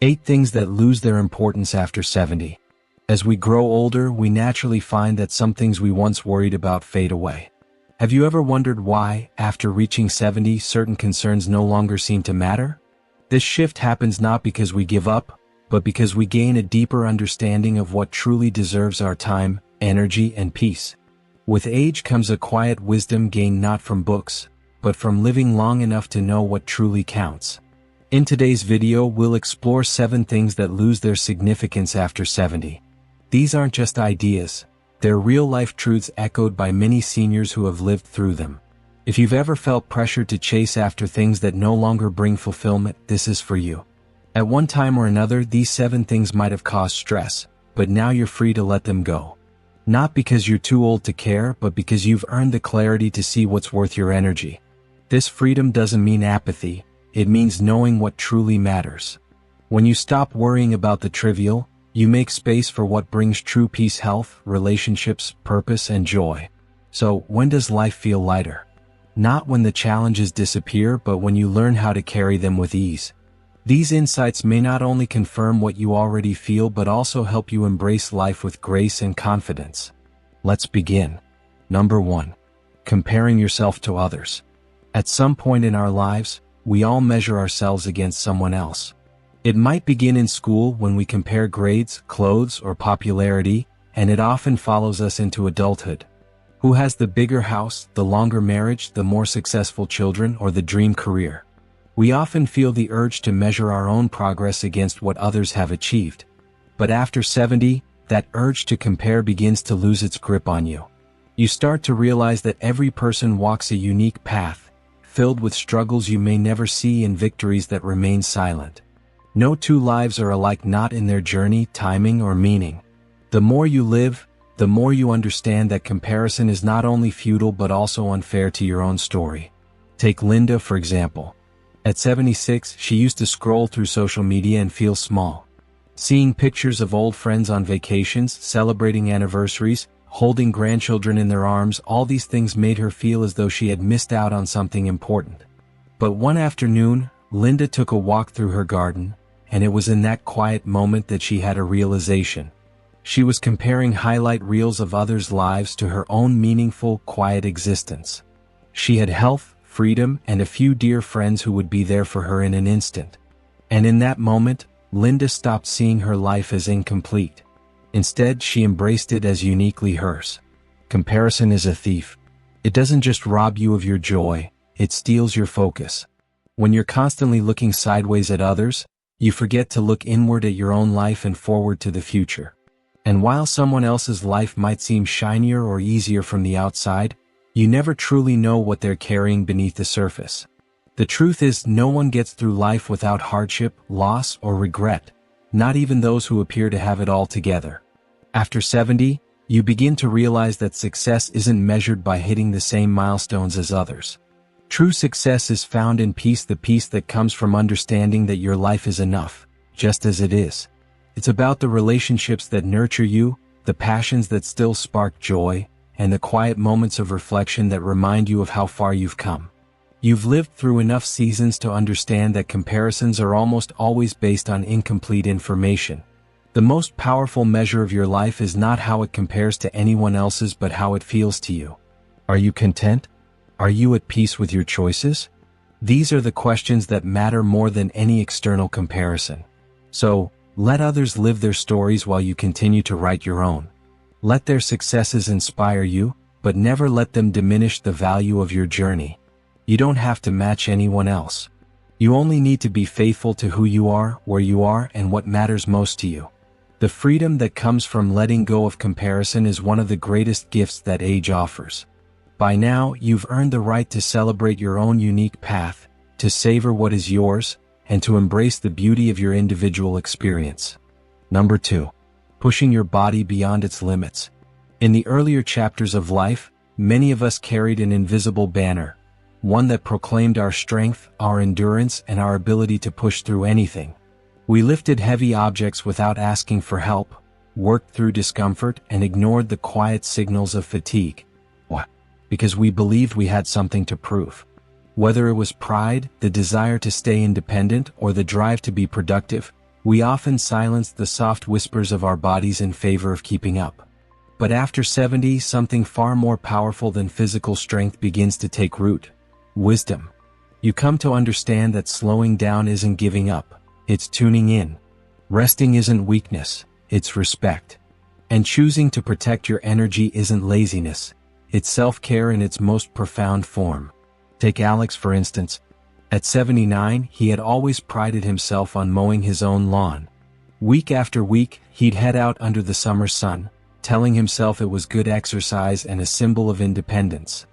8 things that lose their importance after 70. As we grow older, we naturally find that some things we once worried about fade away. Have you ever wondered why, after reaching 70, certain concerns no longer seem to matter? This shift happens not because we give up, but because we gain a deeper understanding of what truly deserves our time, energy, and peace. With age comes a quiet wisdom gained not from books, but from living long enough to know what truly counts. In today's video, we'll explore 7 things that lose their significance after 70. These aren't just ideas, they're real-life truths echoed by many seniors who have lived through them. If you've ever felt pressured to chase after things that no longer bring fulfillment, this is for you. At one time or another, these 7 things might have caused stress, but now you're free to let them go. Not because you're too old to care, but because you've earned the clarity to see what's worth your energy. This freedom doesn't mean apathy, it means knowing what truly matters. When you stop worrying about the trivial, you make space for what brings true peace, health, relationships, purpose, and joy. So, when does life feel lighter? Not when the challenges disappear, but when you learn how to carry them with ease. These insights may not only confirm what you already feel, but also help you embrace life with grace and confidence. Let's begin. Number 1. Comparing yourself to others. At some point in our lives, we all measure ourselves against someone else. It might begin in school when we compare grades, clothes, or popularity, and it often follows us into adulthood. Who has the bigger house, the longer marriage, the more successful children, or the dream career? We often feel the urge to measure our own progress against what others have achieved. But after 70, that urge to compare begins to lose its grip on you. You start to realize that every person walks a unique path, filled with struggles you may never see and victories that remain silent. No two lives are alike, not in their journey, timing, or meaning. The more you live, the more you understand that comparison is not only futile but also unfair to your own story. Take Linda, for example. At 76, she used to scroll through social media and feel small. Seeing pictures of old friends on vacations, celebrating anniversaries, holding grandchildren in their arms, all these things made her feel as though she had missed out on something important. But one afternoon, Linda took a walk through her garden, and it was in that quiet moment that she had a realization. She was comparing highlight reels of others' lives to her own meaningful, quiet existence. She had health, freedom, and a few dear friends who would be there for her in an instant. And in that moment, Linda stopped seeing her life as incomplete. Instead, she embraced it as uniquely hers. Comparison is a thief. It doesn't just rob you of your joy, it steals your focus. When you're constantly looking sideways at others, you forget to look inward at your own life and forward to the future. And while someone else's life might seem shinier or easier from the outside, you never truly know what they're carrying beneath the surface. The truth is, no one gets through life without hardship, loss, or regret, not even those who appear to have it all together. After 70, you begin to realize that success isn't measured by hitting the same milestones as others. True success is found in peace, the peace that comes from understanding that your life is enough, just as it is. It's about the relationships that nurture you, the passions that still spark joy, and the quiet moments of reflection that remind you of how far you've come. You've lived through enough seasons to understand that comparisons are almost always based on incomplete information. The most powerful measure of your life is not how it compares to anyone else's, but how it feels to you. Are you content? Are you at peace with your choices? These are the questions that matter more than any external comparison. So, let others live their stories while you continue to write your own. Let their successes inspire you, but never let them diminish the value of your journey. You don't have to match anyone else. You only need to be faithful to who you are, where you are, and what matters most to you. The freedom that comes from letting go of comparison is one of the greatest gifts that age offers. By now, you've earned the right to celebrate your own unique path, to savor what is yours, and to embrace the beauty of your individual experience. Number 2. Pushing your body beyond its limits. In the earlier chapters of life, many of us carried an invisible banner, one that proclaimed our strength, our endurance, and our ability to push through anything. We lifted heavy objects without asking for help, worked through discomfort, and ignored the quiet signals of fatigue. Why? Because we believed we had something to prove. Whether it was pride, the desire to stay independent, or the drive to be productive, We often silence the soft whispers of our bodies in favor of keeping up. But after 70, something far more powerful than physical strength begins to take root: wisdom. You come to understand that slowing down isn't giving up, it's tuning in. Resting isn't weakness, it's respect. And choosing to protect your energy isn't laziness, it's self-care in its most profound form. Take Alex for instance. At 79, he had always prided himself on mowing his own lawn. Week after week, he'd head out under the summer sun, telling himself it was good exercise and a symbol of independence.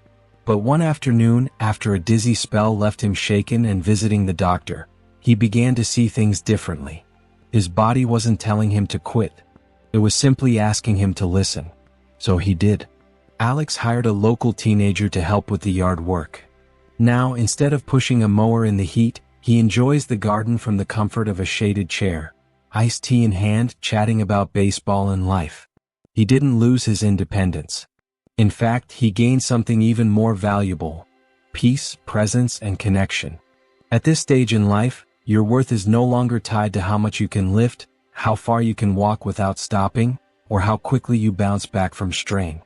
But one afternoon, after a dizzy spell left him shaken and visiting the doctor, he began to see things differently. His body wasn't telling him to quit. It was simply asking him to listen. So he did. Alex hired a local teenager to help with the yard work. Now, instead of pushing a mower in the heat, he enjoys the garden from the comfort of a shaded chair, iced tea in hand, chatting about baseball and life. He didn't lose his independence. In fact, he gained something even more valuable: peace, presence, and connection. At this stage in life, your worth is no longer tied to how much you can lift, how far you can walk without stopping, or how quickly you bounce back from strain.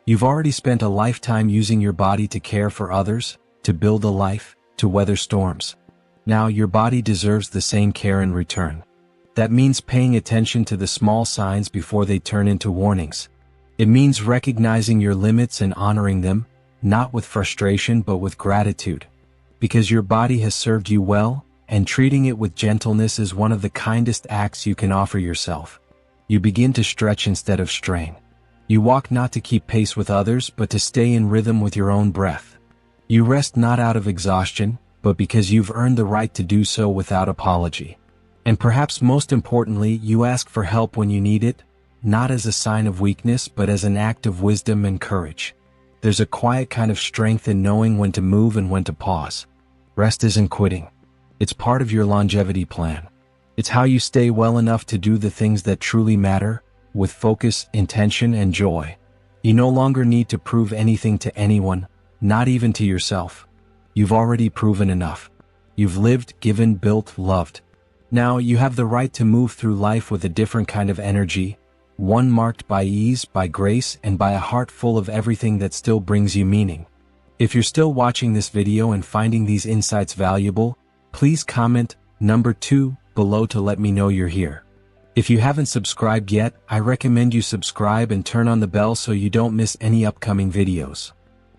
You've already spent a lifetime using your body to care for others, to build a life, to weather storms. Now your body deserves the same care in return. That means paying attention to the small signs before they turn into warnings. It means recognizing your limits and honoring them, not with frustration but with gratitude. Because your body has served you well, and treating it with gentleness is one of the kindest acts you can offer yourself. You begin to stretch instead of strain. You walk not to keep pace with others but to stay in rhythm with your own breath. You rest not out of exhaustion, but because you've earned the right to do so without apology. And perhaps most importantly, you ask for help when you need it, not as a sign of weakness but as an act of wisdom and courage. There's a quiet kind of strength in knowing when to move and when to pause. Rest isn't quitting. It's part of your longevity plan. It's how you stay well enough to do the things that truly matter, with focus, intention, and joy. You no longer need to prove anything to anyone, not even to yourself. You've already proven enough. You've lived, given, built, loved. Now you have the right to move through life with a different kind of energy, one marked by ease, by grace, and by a heart full of everything that still brings you meaning. If you're still watching this video and finding these insights valuable, please comment number 2 below to let me know you're here. If you haven't subscribed yet, I recommend you subscribe and turn on the bell so you don't miss any upcoming videos.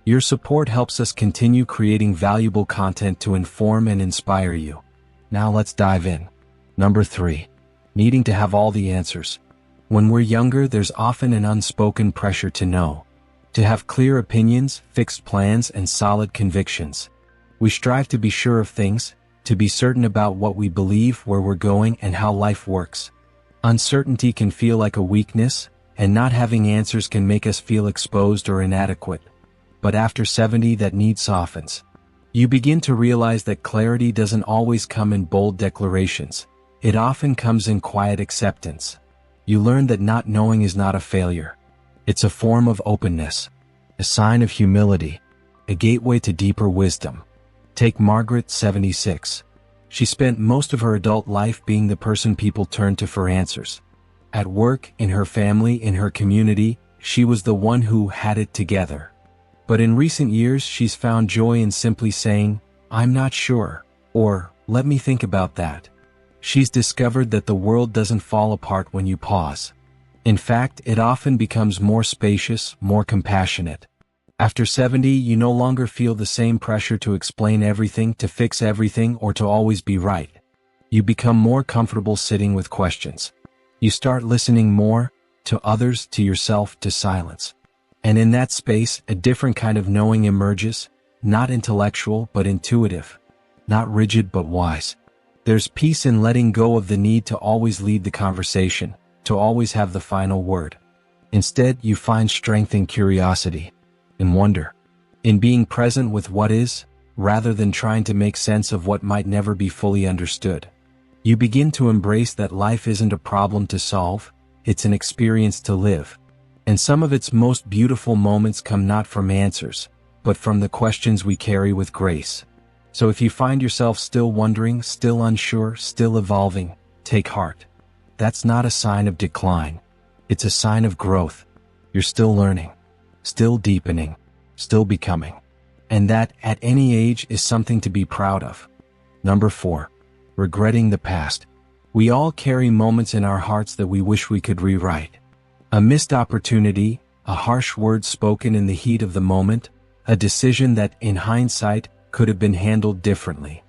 Your support helps us continue creating valuable content to inform and inspire you. Now let's dive in. Number 3. Needing to have all the answers. When we're younger, there's often an unspoken pressure to know. To have clear opinions, fixed plans, and solid convictions. We strive to be sure of things, to be certain about what we believe, where we're going, and how life works. Uncertainty can feel like a weakness, and not having answers can make us feel exposed or inadequate. But after 70, that need softens. You begin to realize that clarity doesn't always come in bold declarations. It often comes in quiet acceptance. You learn that not knowing is not a failure. It's a form of openness, a sign of humility, a gateway to deeper wisdom. Take Margaret, 76. She spent most of her adult life being the person people turned to for answers. At work, in her family, in her community, she was the one who had it together. But in recent years, she's found joy in simply saying, "I'm not sure," or "let me think about that." She's discovered that the world doesn't fall apart when you pause. In fact, it often becomes more spacious, more compassionate. After 70, you no longer feel the same pressure to explain everything, to fix everything, or to always be right. You become more comfortable sitting with questions. You start listening more, to others, to yourself, to silence. And in that space, a different kind of knowing emerges, not intellectual but intuitive, not rigid but wise. There's peace in letting go of the need to always lead the conversation, to always have the final word. Instead, you find strength in curiosity, in wonder, in being present with what is, rather than trying to make sense of what might never be fully understood. You begin to embrace that life isn't a problem to solve, it's an experience to live. And some of its most beautiful moments come not from answers, but from the questions we carry with grace. So if you find yourself still wondering, still unsure, still evolving, take heart. That's not a sign of decline. It's a sign of growth. You're still learning, still deepening, still becoming. And that, at any age, is something to be proud of. Number 4. Regretting the past. We all carry moments in our hearts that we wish we could rewrite. A missed opportunity, a harsh word spoken in the heat of the moment, a decision that, in hindsight, could have been handled differently.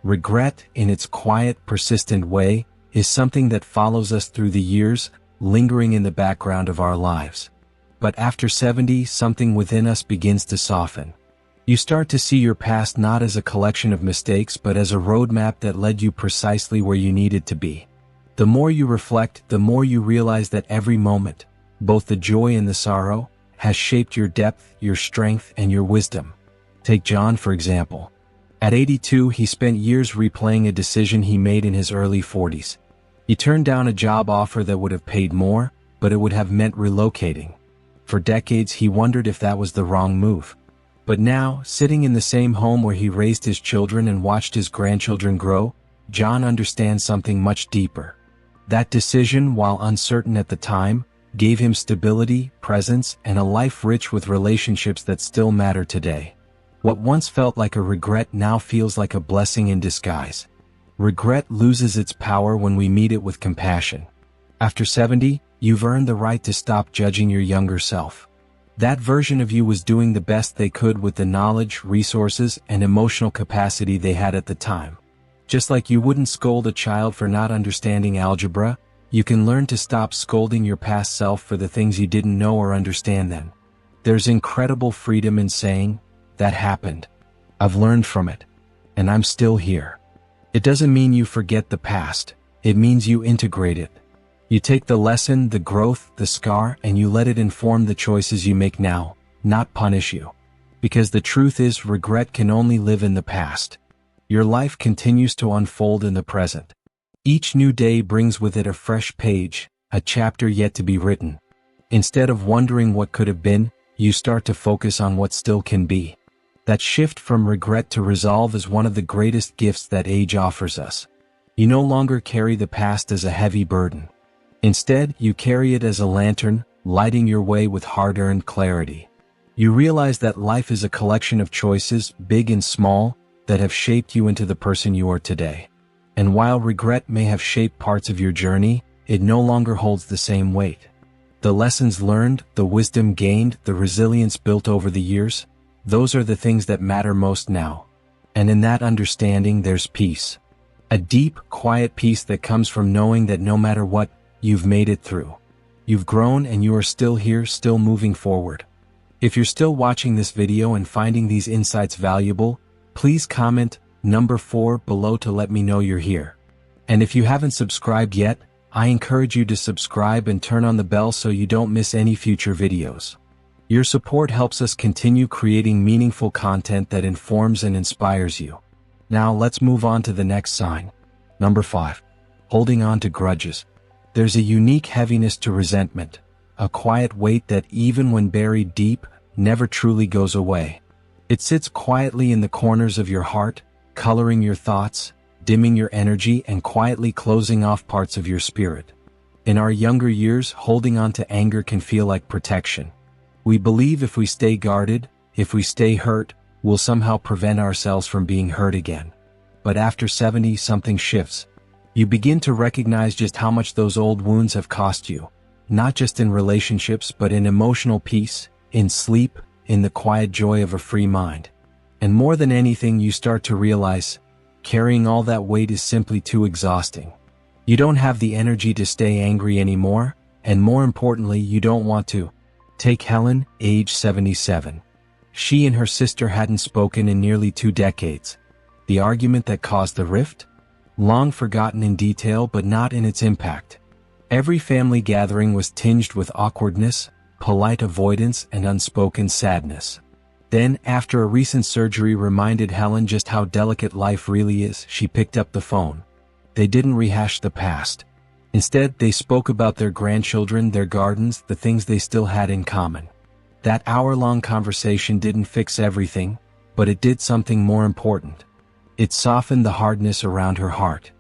Regret, in its quiet, persistent way, is something that follows us through the years, lingering in the background of our lives. But after 70, something within us begins to soften. You start to see your past not as a collection of mistakes but as a roadmap that led you precisely where you needed to be. The more you reflect, the more you realize that every moment, both the joy and the sorrow, has shaped your depth, your strength, and your wisdom. Take John, for example. At 82, he spent years replaying a decision he made in his early 40s. He turned down a job offer that would have paid more, but it would have meant relocating. For decades, he wondered if that was the wrong move. But now, sitting in the same home where he raised his children and watched his grandchildren grow, John understands something much deeper. That decision, while uncertain at the time, gave him stability, presence, and a life rich with relationships that still matter today. What once felt like a regret now feels like a blessing in disguise. Regret loses its power when we meet it with compassion. After 70, you've earned the right to stop judging your younger self. That version of you was doing the best they could with the knowledge, resources, and emotional capacity they had at the time. Just like you wouldn't scold a child for not understanding algebra, you can learn to stop scolding your past self for the things you didn't know or understand then. There's incredible freedom in saying, "That happened. I've learned from it. And I'm still here." It doesn't mean you forget the past. It means you integrate it. You take the lesson, the growth, the scar, and you let it inform the choices you make now, not punish you. Because the truth is, regret can only live in the past. Your life continues to unfold in the present. Each new day brings with it a fresh page, a chapter yet to be written. Instead of wondering what could have been, you start to focus on what still can be. That shift from regret to resolve is one of the greatest gifts that age offers us. You no longer carry the past as a heavy burden. Instead, you carry it as a lantern, lighting your way with hard-earned clarity. You realize that life is a collection of choices, big and small, that have shaped you into the person you are today. And while regret may have shaped parts of your journey, it no longer holds the same weight. The lessons learned, the wisdom gained, the resilience built over the years, those are the things that matter most now. And in that understanding, there's peace. A deep, quiet peace that comes from knowing that no matter what, you've made it through. You've grown and you are still here, still moving forward. If you're still watching this video and finding these insights valuable, please comment number 4 below to let me know you're here. And if you haven't subscribed yet, I encourage you to subscribe and turn on the bell so you don't miss any future videos. Your support helps us continue creating meaningful content that informs and inspires you. Now let's move on to the next sign. Number 5. Holding on to grudges. There's a unique heaviness to resentment, a quiet weight that even when buried deep, never truly goes away. It sits quietly in the corners of your heart, coloring your thoughts, dimming your energy, and quietly closing off parts of your spirit. In our younger years, holding on to anger can feel like protection. We believe if we stay guarded, if we stay hurt, we'll somehow prevent ourselves from being hurt again. But after 70, something shifts. You begin to recognize just how much those old wounds have cost you, not just in relationships but in emotional peace, in sleep, in the quiet joy of a free mind. And more than anything, you start to realize, carrying all that weight is simply too exhausting. You don't have the energy to stay angry anymore, and more importantly, you don't want to. Take Helen, age 77. She and her sister hadn't spoken in nearly 2 decades. The argument that caused the rift? Long forgotten in detail but not in its impact. Every family gathering was tinged with awkwardness, polite avoidance, and unspoken sadness. Then, after a recent surgery reminded Helen just how delicate life really is, she picked up the phone. They didn't rehash the past. Instead, they spoke about their grandchildren, their gardens, the things they still had in common. That hour-long conversation didn't fix everything, but it did something more important. It softened the hardness around her heart.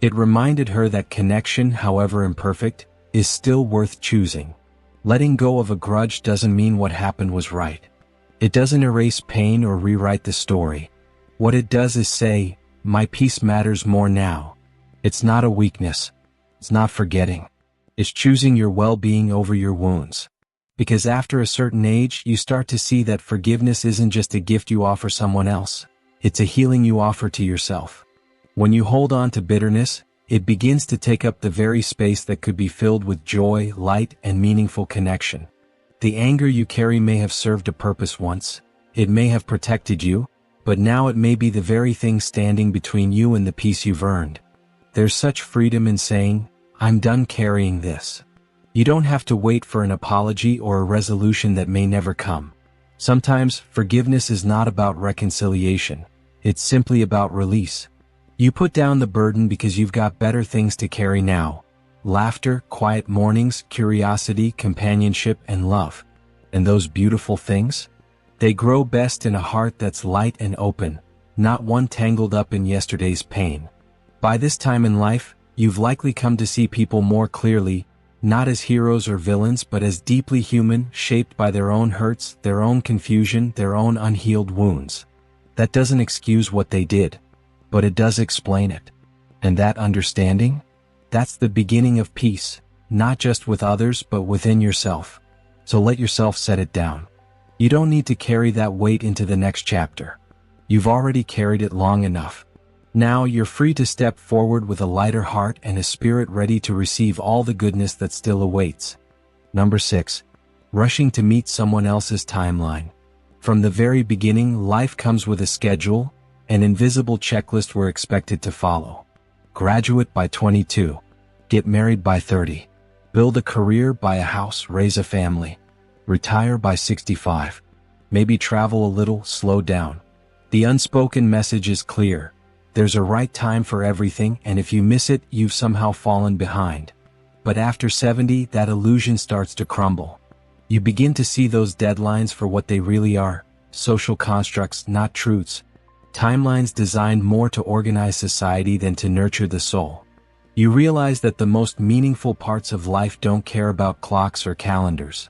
It reminded her that connection, however imperfect, is still worth choosing. Letting go of a grudge doesn't mean what happened was right. It doesn't erase pain or rewrite the story. What it does is say, my peace matters more now. It's not a weakness. It's not forgetting. It's choosing your well-being over your wounds. Because after a certain age, you start to see that forgiveness isn't just a gift you offer someone else. It's a healing you offer to yourself. When you hold on to bitterness, it begins to take up the very space that could be filled with joy, light, and meaningful connection. The anger you carry may have served a purpose once. It may have protected you, but now it may be the very thing standing between you and the peace you've earned. There's such freedom in saying, I'm done carrying this. You don't have to wait for an apology or a resolution that may never come. Sometimes, forgiveness is not about reconciliation. It's simply about release. You put down the burden because you've got better things to carry now. Laughter, quiet mornings, curiosity, companionship, and love. And those beautiful things? They grow best in a heart that's light and open, not one tangled up in yesterday's pain. By this time in life, you've likely come to see people more clearly, not as heroes or villains but as deeply human, shaped by their own hurts, their own confusion, their own unhealed wounds. That doesn't excuse what they did, but it does explain it. And that understanding? That's the beginning of peace, not just with others but within yourself. So let yourself set it down. You don't need to carry that weight into the next chapter. You've already carried it long enough. Now you're free to step forward with a lighter heart and a spirit ready to receive all the goodness that still awaits. Number 6. Rushing to meet someone else's timeline. From the very beginning, life comes with a schedule, an invisible checklist we're expected to follow. Graduate by 22. Get married by 30. Build a career, buy a house, raise a family. Retire by 65. Maybe travel a little, slow down. The unspoken message is clear. There's a right time for everything, and if you miss it, you've somehow fallen behind. But after 70, that illusion starts to crumble. You begin to see those deadlines for what they really are, social constructs, not truths. Timelines designed more to organize society than to nurture the soul. You realize that the most meaningful parts of life don't care about clocks or calendars.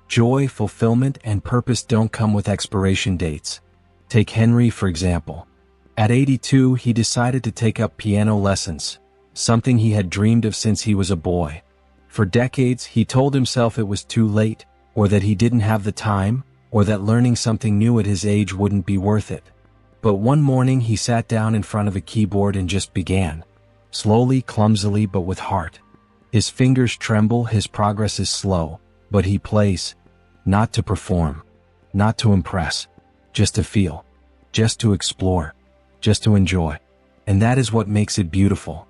Joy, fulfillment, and purpose don't come with expiration dates. Take Henry, for example. At 82, he decided to take up piano lessons, something he had dreamed of since he was a boy. For decades, he told himself it was too late, or that he didn't have the time, or that learning something new at his age wouldn't be worth it. But one morning he sat down in front of a keyboard and just began. Slowly, clumsily, but with heart. His fingers tremble, his progress is slow, but he plays. Not to perform. Not to impress. Just to feel. Just to explore. Just to enjoy. And that is what makes it beautiful.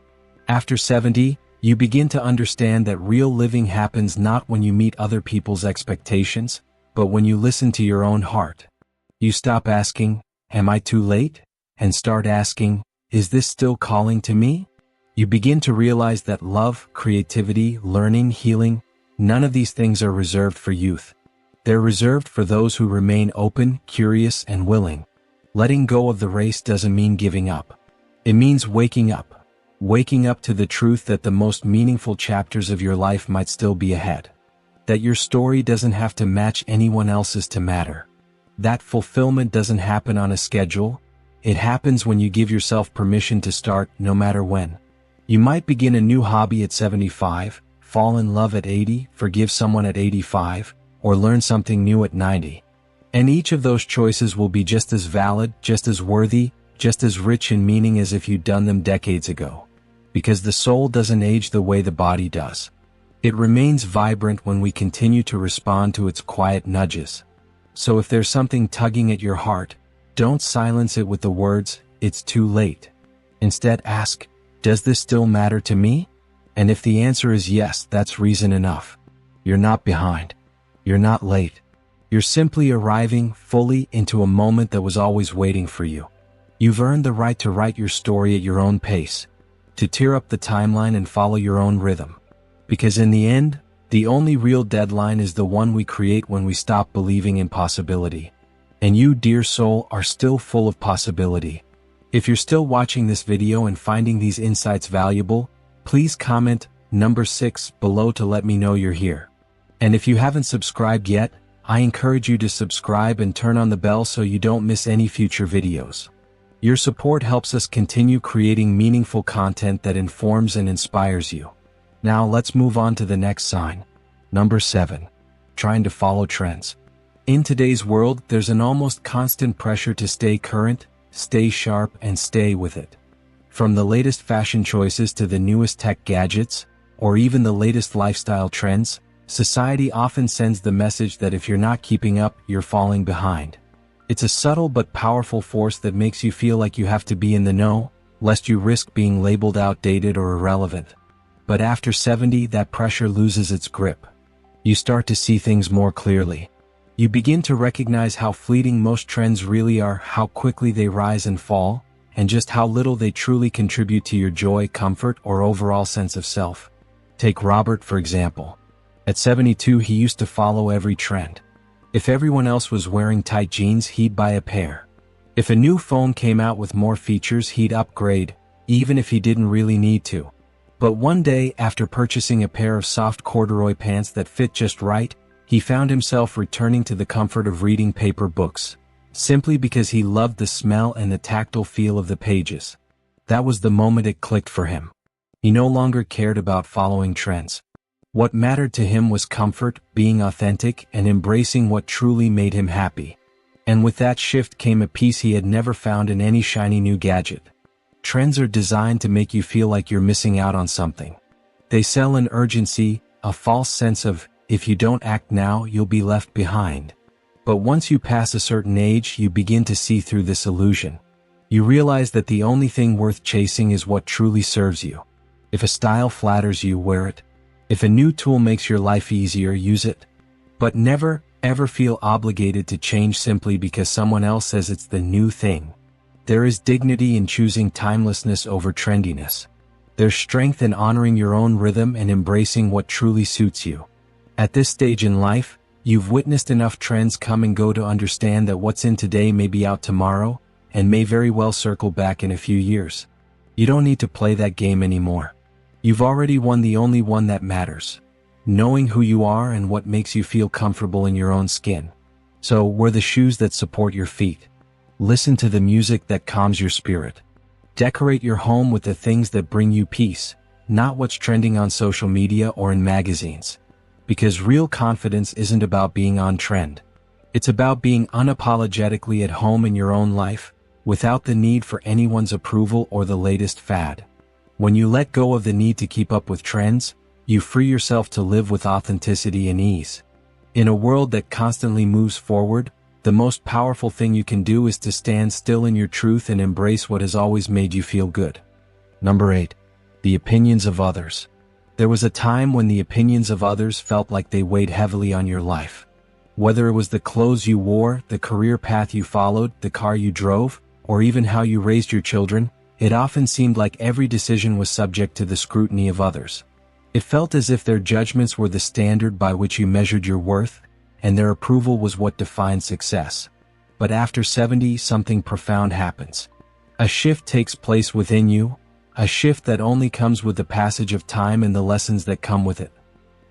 After 70, you begin to understand that real living happens not when you meet other people's expectations, but when you listen to your own heart. You stop asking, am I too late? And start asking, is this still calling to me? You begin to realize that love, creativity, learning, healing, none of these things are reserved for youth. They're reserved for those who remain open, curious, and willing. Letting go of the race doesn't mean giving up. It means waking up. Waking up to the truth that the most meaningful chapters of your life might still be ahead. That your story doesn't have to match anyone else's to matter. That fulfillment doesn't happen on a schedule. It happens when you give yourself permission to start, no matter when. You might begin a new hobby at 75, fall in love at 80, forgive someone at 85, or learn something new at 90. And each of those choices will be just as valid, just as worthy, just as rich in meaning as if you'd done them decades ago. Because the soul doesn't age the way the body does. It remains vibrant when we continue to respond to its quiet nudges. So if there's something tugging at your heart, don't silence it with the words, it's too late. Instead ask, does this still matter to me? And if the answer is yes, that's reason enough. You're not behind. You're not late. You're simply arriving fully into a moment that was always waiting for you. You've earned the right to write your story at your own pace, to tear up the timeline and follow your own rhythm. Because in the end, the only real deadline is the one we create when we stop believing in possibility. And you, dear soul, are still full of possibility. If you're still watching this video and finding these insights valuable, please comment number 6 below to let me know you're here. And if you haven't subscribed yet, I encourage you to subscribe and turn on the bell so you don't miss any future videos. Your support helps us continue creating meaningful content that informs and inspires you. Now let's move on to the next sign. Number 7. Trying to follow trends. In today's world, there's an almost constant pressure to stay current, stay sharp, and stay with it. From the latest fashion choices to the newest tech gadgets, or even the latest lifestyle trends, society often sends the message that if you're not keeping up, you're falling behind. It's a subtle but powerful force that makes you feel like you have to be in the know, lest you risk being labeled outdated or irrelevant. But after 70, that pressure loses its grip. You start to see things more clearly. You begin to recognize how fleeting most trends really are, how quickly they rise and fall, and just how little they truly contribute to your joy, comfort, or overall sense of self. Take Robert, for example. At 72, he used to follow every trend. If everyone else was wearing tight jeans, he'd buy a pair. If a new phone came out with more features, he'd upgrade, even if he didn't really need to. But one day, after purchasing a pair of soft corduroy pants that fit just right, he found himself returning to the comfort of reading paper books, simply because he loved the smell and the tactile feel of the pages. That was the moment it clicked for him. He no longer cared about following trends. What mattered to him was comfort, being authentic, and embracing what truly made him happy. And with that shift came a peace he had never found in any shiny new gadget. Trends are designed to make you feel like you're missing out on something. They sell an urgency, a false sense of, if you don't act now, you'll be left behind. But once you pass a certain age, you begin to see through this illusion. You realize that the only thing worth chasing is what truly serves you. If a style flatters you, wear it. If a new tool makes your life easier, use it. But never, ever feel obligated to change simply because someone else says it's the new thing. There is dignity in choosing timelessness over trendiness. There's strength in honoring your own rhythm and embracing what truly suits you. At this stage in life, you've witnessed enough trends come and go to understand that what's in today may be out tomorrow, and may very well circle back in a few years. You don't need to play that game anymore. You've already won the only one that matters. Knowing who you are and what makes you feel comfortable in your own skin. So, wear the shoes that support your feet. Listen to the music that calms your spirit. Decorate your home with the things that bring you peace, not what's trending on social media or in magazines. Because real confidence isn't about being on trend. It's about being unapologetically at home in your own life, without the need for anyone's approval or the latest fad. When you let go of the need to keep up with trends, you free yourself to live with authenticity and ease. In a world that constantly moves forward, the most powerful thing you can do is to stand still in your truth and embrace what has always made you feel good. Number 8. The opinions of others. There was a time when the opinions of others felt like they weighed heavily on your life. Whether it was the clothes you wore, the career path you followed, the car you drove, or even how you raised your children, it often seemed like every decision was subject to the scrutiny of others. It felt as if their judgments were the standard by which you measured your worth, and their approval was what defined success. But after 70, something profound happens. A shift takes place within you, a shift that only comes with the passage of time and the lessons that come with it.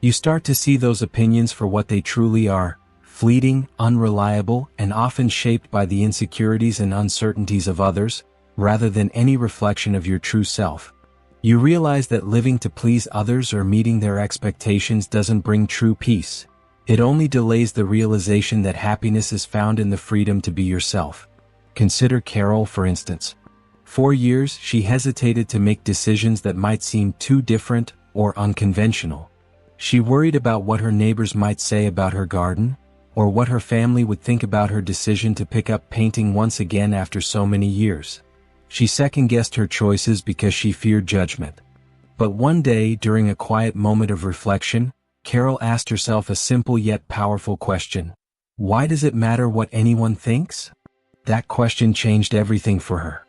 You start to see those opinions for what they truly are, fleeting, unreliable, and often shaped by the insecurities and uncertainties of others, rather than any reflection of your true self. You realize that living to please others or meeting their expectations doesn't bring true peace. It only delays the realization that happiness is found in the freedom to be yourself. Consider Carol, for instance. For years, she hesitated to make decisions that might seem too different or unconventional. She worried about what her neighbors might say about her garden, or what her family would think about her decision to pick up painting once again after so many years. She second-guessed her choices because she feared judgment. But one day, during a quiet moment of reflection, Carol asked herself a simple yet powerful question. Why does it matter what anyone thinks? That question changed everything for her.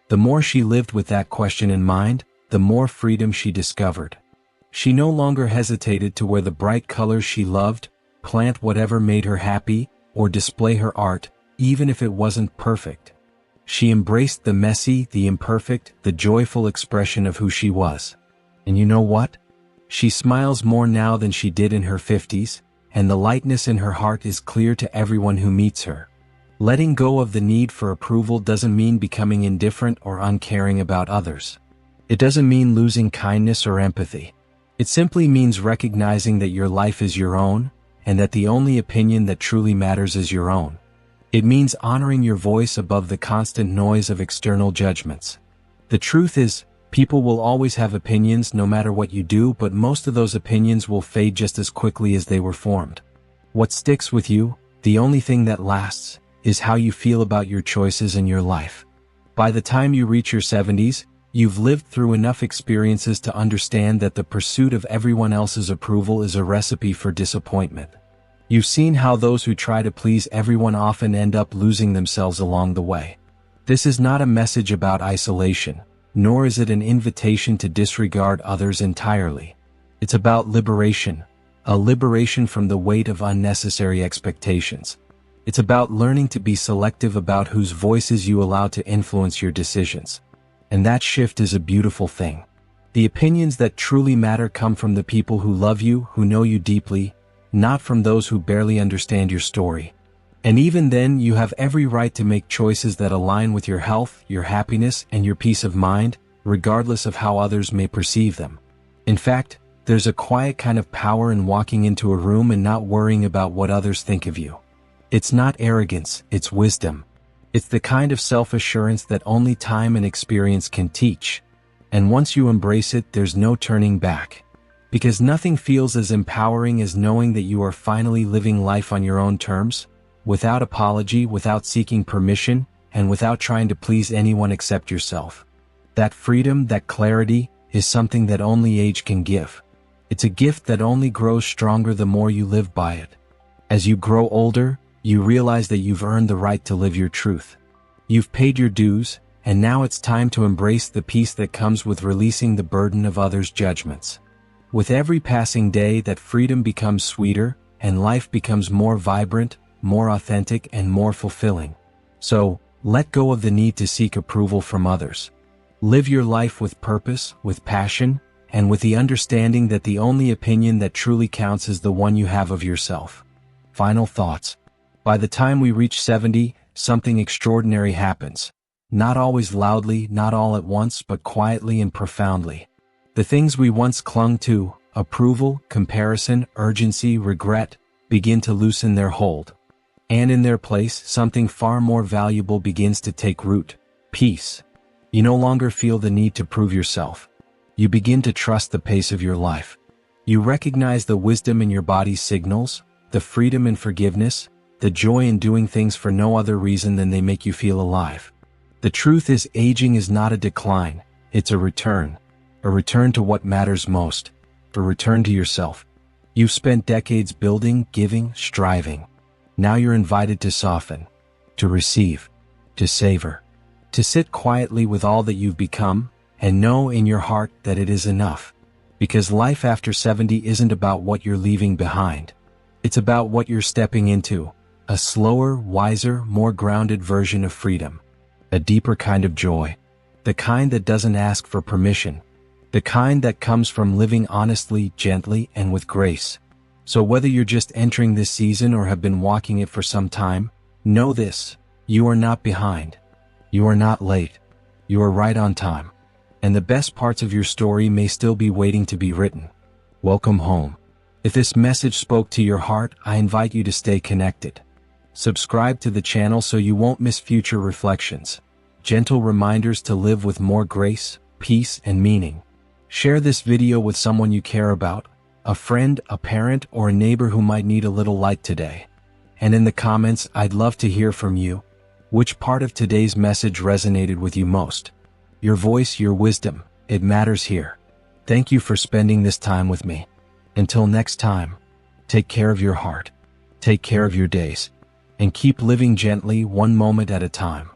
The more she lived with that question in mind, the more freedom she discovered. She no longer hesitated to wear the bright colors she loved, plant whatever made her happy, or display her art, even if it wasn't perfect. She embraced the messy, the imperfect, the joyful expression of who she was. And you know what? She smiles more now than she did in her 50s, and the lightness in her heart is clear to everyone who meets her. Letting go of the need for approval doesn't mean becoming indifferent or uncaring about others. It doesn't mean losing kindness or empathy. It simply means recognizing that your life is your own, and that the only opinion that truly matters is your own. It means honoring your voice above the constant noise of external judgments. The truth is, people will always have opinions no matter what you do, but most of those opinions will fade just as quickly as they were formed. What sticks with you, the only thing that lasts, is how you feel about your choices and your life. By the time you reach your 70s, you've lived through enough experiences to understand that the pursuit of everyone else's approval is a recipe for disappointment. You've seen how those who try to please everyone often end up losing themselves along the way. This is not a message about isolation, nor is it an invitation to disregard others entirely. It's about liberation, a liberation from the weight of unnecessary expectations. It's about learning to be selective about whose voices you allow to influence your decisions. And that shift is a beautiful thing. The opinions that truly matter come from the people who love you, who know you deeply, not from those who barely understand your story. And even then, you have every right to make choices that align with your health, your happiness, and your peace of mind, regardless of how others may perceive them. In fact, there's a quiet kind of power in walking into a room and not worrying about what others think of you. It's not arrogance, it's wisdom. It's the kind of self-assurance that only time and experience can teach. And once you embrace it, there's no turning back. Because nothing feels as empowering as knowing that you are finally living life on your own terms, without apology, without seeking permission, and without trying to please anyone except yourself. That freedom, that clarity, is something that only age can give. It's a gift that only grows stronger the more you live by it. As you grow older, you realize that you've earned the right to live your truth. You've paid your dues, and now it's time to embrace the peace that comes with releasing the burden of others' judgments. With every passing day, that freedom becomes sweeter, and life becomes more vibrant, more authentic, and more fulfilling. So, let go of the need to seek approval from others. Live your life with purpose, with passion, and with the understanding that the only opinion that truly counts is the one you have of yourself. Final thoughts. By the time we reach 70, something extraordinary happens. Not always loudly, not all at once, but quietly and profoundly. The things we once clung to, approval, comparison, urgency, regret, begin to loosen their hold. And in their place, something far more valuable begins to take root: peace. You no longer feel the need to prove yourself. You begin to trust the pace of your life. You recognize the wisdom in your body's signals, the freedom in forgiveness, the joy in doing things for no other reason than they make you feel alive. The truth is, aging is not a decline, it's a return to what matters most, a return to yourself. You've spent decades building, giving, striving. Now you're invited to soften, to receive, to savor, to sit quietly with all that you've become, and know in your heart that it is enough. Because life after 70 isn't about what you're leaving behind. It's about what you're stepping into. A slower, wiser, more grounded version of freedom. A deeper kind of joy. The kind that doesn't ask for permission. The kind that comes from living honestly, gently, and with grace. So whether you're just entering this season or have been walking it for some time, know this: you are not behind. You are not late. You are right on time. And the best parts of your story may still be waiting to be written. Welcome home. If this message spoke to your heart, I invite you to stay connected. Subscribe to the channel so you won't miss future reflections, gentle reminders to live with more grace, peace, and meaning. Share this video with someone you care about, a friend, a parent, or a neighbor who might need a little light today. And in the comments, I'd love to hear from you. Which part of today's message resonated with you most? Your voice, your wisdom, it matters here. Thank you for spending this time with me. Until next time, take care of your heart, take care of your days, and keep living gently, one moment at a time.